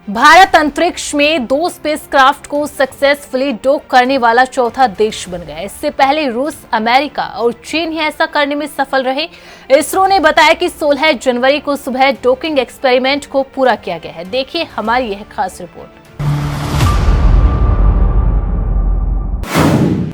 भारत अंतरिक्ष में 2 स्पेसक्राफ्ट को सक्सेसफुली डॉक करने वाला चौथा देश बन गया। इससे पहले रूस, अमेरिका और चीन ही ऐसा करने में सफल रहे। इसरो ने बताया कि 16 जनवरी को सुबह डॉकिंग एक्सपेरिमेंट को पूरा किया गया है। देखिए हमारी यह खास रिपोर्ट।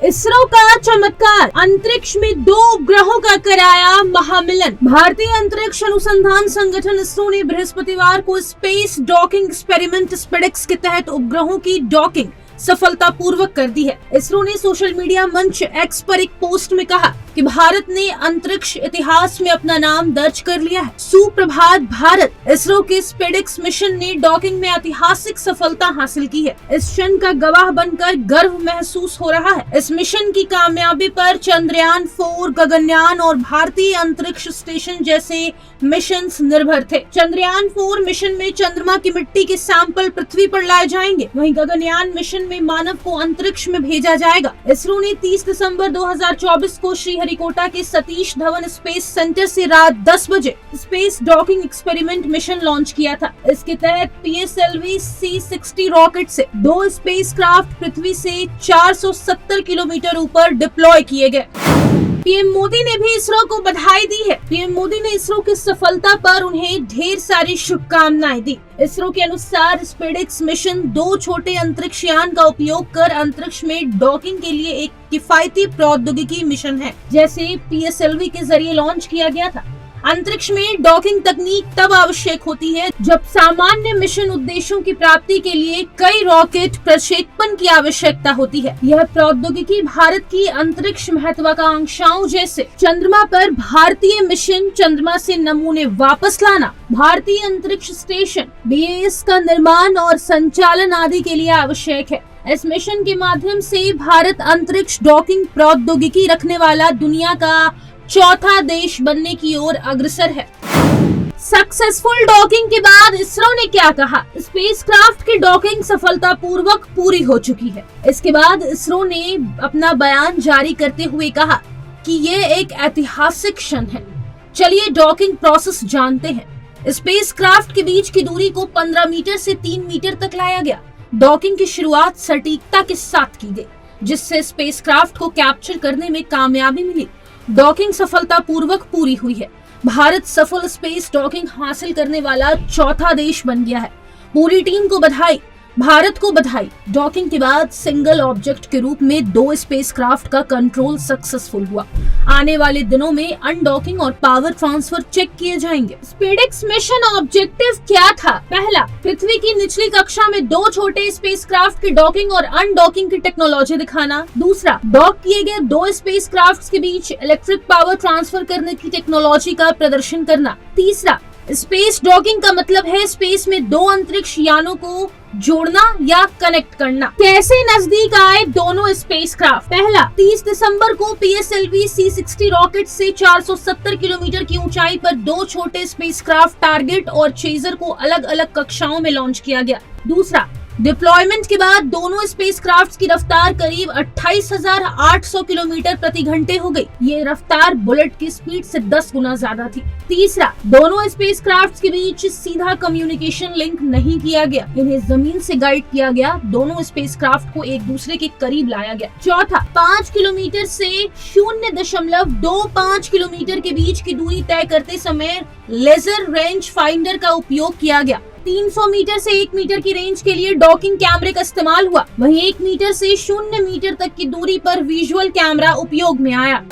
इसरो का चमत्कार, अंतरिक्ष में 2 उपग्रहों का कराया महामिलन। भारतीय अंतरिक्ष अनुसंधान संगठन इसरो ने बृहस्पतिवार को स्पेस डॉकिंग एक्सपेरिमेंट स्पेडेक्स के तहत उपग्रहों की डॉकिंग सफलतापूर्वक कर दी है। इसरो ने सोशल मीडिया मंच एक्स पर एक पोस्ट में कहा कि भारत ने अंतरिक्ष इतिहास में अपना नाम दर्ज कर लिया है। सुप्रभात भारत। इसरो के स्पेडेक्स मिशन ने डॉकिंग में ऐतिहासिक सफलता हासिल की है। इस क्षण का गवाह बनकर गर्व महसूस हो रहा है। इस मिशन की कामयाबी पर चंद्रयान 4, गगनयान और भारतीय अंतरिक्ष स्टेशन जैसे मिशन निर्भर थे। चंद्रयान 4 मिशन में चंद्रमा की मिट्टी के सैंपल पृथ्वी पर लाए जाएंगे, वहीं गगनयान मिशन में मानव को अंतरिक्ष में भेजा जाएगा। इसरो ने 30 दिसंबर 2024 को श्रीहरिकोटा के सतीश धवन स्पेस सेंटर से रात 10 बजे space docking experiment mission launch किया था। इसके तहत PSLV C-60 रॉकेट से 2 स्पेसक्राफ्ट पृथ्वी से 470 किलोमीटर ऊपर डिप्लॉय किए गए। पीएम मोदी ने भी इसरो को बधाई दी है। पीएम मोदी ने इसरो की सफलता पर उन्हें ढेर सारी शुभकामनाएं दी। इसरो के अनुसार स्पेडेक्स मिशन 2 छोटे अंतरिक्ष यान का उपयोग कर अंतरिक्ष में डॉकिंग के लिए एक किफायती प्रौद्योगिकी मिशन है, जैसे PSLV के जरिए लॉन्च किया गया था। अंतरिक्ष में डॉकिंग तकनीक तब आवश्यक होती है जब सामान्य मिशन उद्देश्यों की प्राप्ति के लिए कई रॉकेट प्रक्षेपण की आवश्यकता होती है। यह प्रौद्योगिकी भारत की अंतरिक्ष महत्वाकांक्षाओं जैसे चंद्रमा पर भारतीय मिशन, चंद्रमा से नमूने वापस लाना, भारतीय अंतरिक्ष स्टेशन BAS का निर्माण और संचालन आदि के लिए आवश्यक है। इस मिशन के माध्यम से भारत अंतरिक्ष डॉकिंग प्रौद्योगिकी रखने वाला दुनिया का चौथा देश बनने की ओर अग्रसर है। सक्सेसफुल डॉकिंग के बाद इसरो ने क्या कहा? स्पेसक्राफ्ट की डॉकिंग सफलतापूर्वक पूरी हो चुकी है। इसके बाद इसरो ने अपना बयान जारी करते हुए कहा कि ये एक ऐतिहासिक क्षण है। चलिए डॉकिंग प्रोसेस जानते हैं। स्पेसक्राफ्ट के बीच की दूरी को 15 मीटर से 3 मीटर तक लाया गया। डॉकिंग की शुरुआत सटीकता के साथ की गई, जिससे स्पेसक्राफ्ट को कैप्चर करने में कामयाबी मिली। डॉकिंग सफलतापूर्वक पूरी हुई है। भारत सफल स्पेस डॉकिंग हासिल करने वाला चौथा देश बन गया है। पूरी टीम को बधाई, भारत को बधाई। डॉकिंग के बाद सिंगल ऑब्जेक्ट के रूप में 2 स्पेसक्राफ्ट का कंट्रोल सक्सेसफुल हुआ। आने वाले दिनों में अनडॉकिंग और पावर ट्रांसफर चेक किए जाएंगे। स्पेडेक्स मिशन ऑब्जेक्टिव क्या था? पहला, पृथ्वी की निचली कक्षा में 2 छोटे स्पेसक्राफ्ट की डॉकिंग और अनडॉकिंग की टेक्नोलॉजी दिखाना। दूसरा, डॉक किए गए 2 स्पेसक्राफ्ट के बीच इलेक्ट्रिक पावर ट्रांसफर करने की टेक्नोलॉजी का प्रदर्शन करना। तीसरा, स्पेस डॉकिंग का मतलब है स्पेस में 2 अंतरिक्ष यानों को जोड़ना या कनेक्ट करना। कैसे नजदीक आए दोनों स्पेसक्राफ्ट? पहला, 30 दिसंबर को PSLV C-60 रॉकेट से 470 किलोमीटर की ऊंचाई पर 2 छोटे स्पेसक्राफ्ट टारगेट और चेजर को अलग अलग कक्षाओं में लॉन्च किया गया। दूसरा, डिप्लॉयमेंट के बाद दोनों स्पेसक्राफ्ट की रफ्तार करीब 28,800 किलोमीटर प्रति घंटे हो गई। ये रफ्तार बुलेट की स्पीड से 10 गुना ज्यादा थी। तीसरा, दोनों स्पेसक्राफ्ट के बीच सीधा कम्युनिकेशन लिंक नहीं किया गया, इन्हें जमीन से गाइड किया गया। दोनों स्पेसक्राफ्ट को एक दूसरे के करीब लाया गया। चौथा, 5 किलोमीटर से 0.25 किलोमीटर के बीच की दूरी तय करते समय लेजर रेंज फाइंडर का उपयोग किया गया। 300 मीटर से 1 मीटर की रेंज के लिए डॉकिंग कैमरे का इस्तेमाल हुआ। वहीं 1 मीटर से 0 मीटर तक की दूरी पर विजुअल कैमरा उपयोग में आया।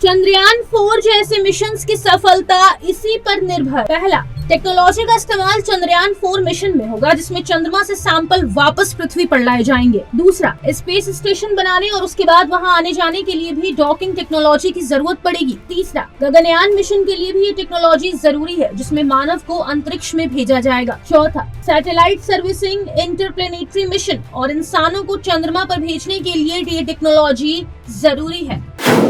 चंद्रयान 4 जैसे मिशंस की सफलता इसी पर निर्भर। पहला, टेक्नोलॉजी का इस्तेमाल चंद्रयान 4 मिशन में होगा, जिसमें चंद्रमा से सैंपल वापस पृथ्वी पर लाए जाएंगे। दूसरा, स्पेस स्टेशन बनाने और उसके बाद वहां आने जाने के लिए भी डॉकिंग टेक्नोलॉजी की जरूरत पड़ेगी। तीसरा, गगनयान मिशन के लिए भी ये टेक्नोलॉजी जरूरी है, जिसमें मानव को अंतरिक्ष में भेजा जाएगा। चौथा, सैटेलाइट सर्विसिंग, इंटरप्लेनेटरी मिशन और इंसानों को चंद्रमा पर भेजने के लिए ये टेक्नोलॉजी जरूरी है।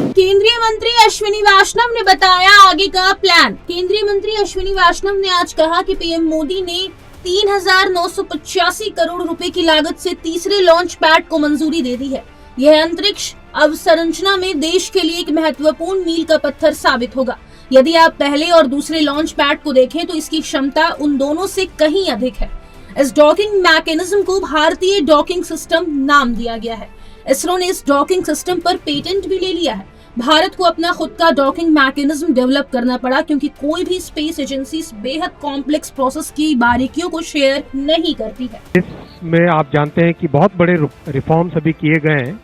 केंद्रीय मंत्री अश्विनी वैष्णव ने बताया आगे का प्लान। केंद्रीय मंत्री अश्विनी वैष्णव ने आज कहा कि पीएम मोदी ने 3,985 करोड़ रुपए की लागत से तीसरे लॉन्च पैड को मंजूरी दे दी है। यह अंतरिक्ष अवसंरचना में देश के लिए एक महत्वपूर्ण मील का पत्थर साबित होगा। यदि आप पहले और दूसरे लॉन्च पैड को देखें तो इसकी क्षमता उन दोनों से कहीं अधिक है। इस डॉकिंग मैकेनिज्म को भारतीय डॉकिंग सिस्टम नाम दिया गया है। इसरो ने इस डॉकिंग सिस्टम पर पेटेंट भी ले लिया है। भारत को अपना खुद का डॉकिंग मैकेनिज्म डेवलप करना पड़ा क्योंकि कोई भी स्पेस एजेंसी बेहद कॉम्प्लेक्स प्रोसेस की बारीकियों को शेयर नहीं करती है। इसमें आप जानते हैं कि बहुत बड़े रिफॉर्म्स अभी किए गए हैं।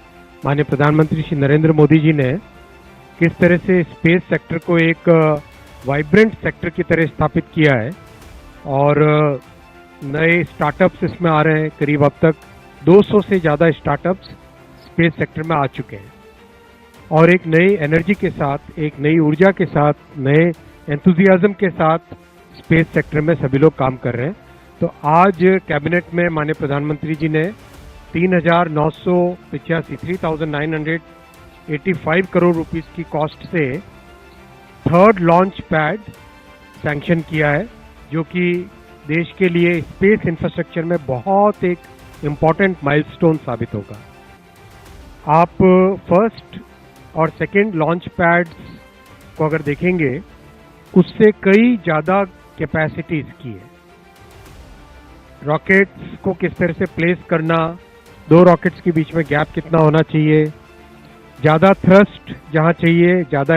माननीय प्रधानमंत्री श्री नरेंद्र मोदी जी ने किस तरह से स्पेस सेक्टर को एक वाइब्रेंट सेक्टर की तरह स्थापित किया है और नए स्टार्टअप्स इसमें आ रहे हैं। करीब अब तक 200 से ज़्यादा स्टार्टअप्स स्पेस सेक्टर में आ चुके हैं और एक नई एनर्जी के साथ, एक नई ऊर्जा के साथ, नए एंथुजियाज्म के साथ स्पेस सेक्टर में सभी लोग काम कर रहे हैं। तो आज कैबिनेट में माननीय प्रधानमंत्री जी ने 3,985 करोड़ रुपीस की कॉस्ट से थर्ड लॉन्च पैड सैंक्शन किया है, जो कि देश के लिए स्पेस इंफ्रास्ट्रक्चर में बहुत एक इम्पॉर्टेंट माइलस्टोन साबित होगा। आप फर्स्ट और सेकेंड लॉन्च पैड्स को अगर देखेंगे, उससे कई ज़्यादा कैपेसिटी इसकी है। रॉकेट्स को किस तरह से प्लेस करना, दो रॉकेट्स के बीच में गैप कितना होना चाहिए, ज़्यादा थ्रस्ट जहाँ चाहिए, ज़्यादा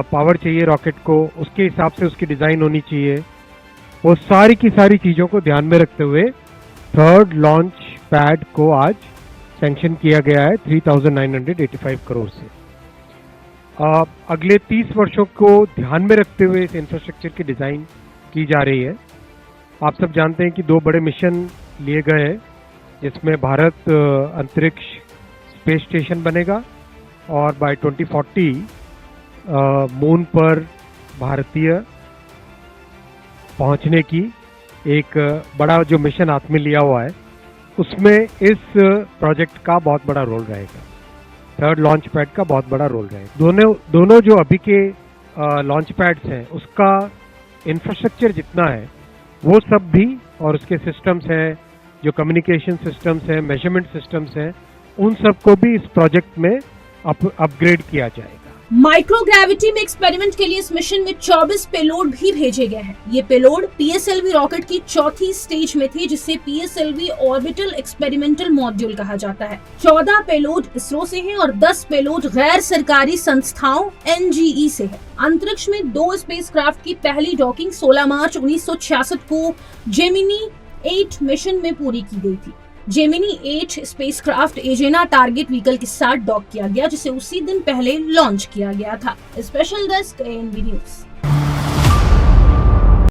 पावर चाहिए रॉकेट को, उसके हिसाब से उसकी डिज़ाइन होनी चाहिए। वो सारी की सारी चीज़ों को ध्यान में रखते हुए थर्ड लॉन्च पैड को आज सैंक्शन किया गया है 3,985 करोड़ से। अगले 30 वर्षों को ध्यान में रखते हुए इस इंफ्रास्ट्रक्चर की डिज़ाइन की जा रही है। आप सब जानते हैं कि 2 बड़े मिशन लिए गए हैं, जिसमें भारत अंतरिक्ष स्पेस स्टेशन बनेगा और बाय 2040 मून पर भारतीय पहुंचने की एक बड़ा जो मिशन हाथ में लिया हुआ है, उसमें इस प्रोजेक्ट का बहुत बड़ा रोल रहेगा। थर्ड लॉन्च पैड का बहुत बड़ा रोल रहेगा। दोनों जो अभी के लॉन्च पैड्स हैं, उसका इंफ्रास्ट्रक्चर जितना है वो सब भी, और उसके सिस्टम्स हैं, जो कम्युनिकेशन सिस्टम्स हैं, मेजरमेंट सिस्टम्स हैं, उन सब को भी इस प्रोजेक्ट में अपग्रेड किया जाएगा। माइक्रोग्रेविटी में एक्सपेरिमेंट के लिए इस मिशन में 24 पेलोड भी भेजे गए हैं। ये पेलोड पीएसएलवी रॉकेट की चौथी स्टेज में थे, जिसे पीएसएलवी ऑर्बिटल एक्सपेरिमेंटल मॉड्यूल कहा जाता है। 14 पेलोड इसरो से हैं और 10 पेलोड गैर सरकारी संस्थाओं एनजीई से है। अंतरिक्ष में 2 स्पेसक्राफ्ट की पहली डॉकिंग 16 मार्च 1966 को जेमिनी 8 मिशन में पूरी की गई थी। जेमिनी 8 स्पेसक्राफ्ट एजेना टारगेट व्हीकल के साथ डॉक किया गया, जिसे उसी दिन पहले लॉन्च किया गया था। Special desk ANB news.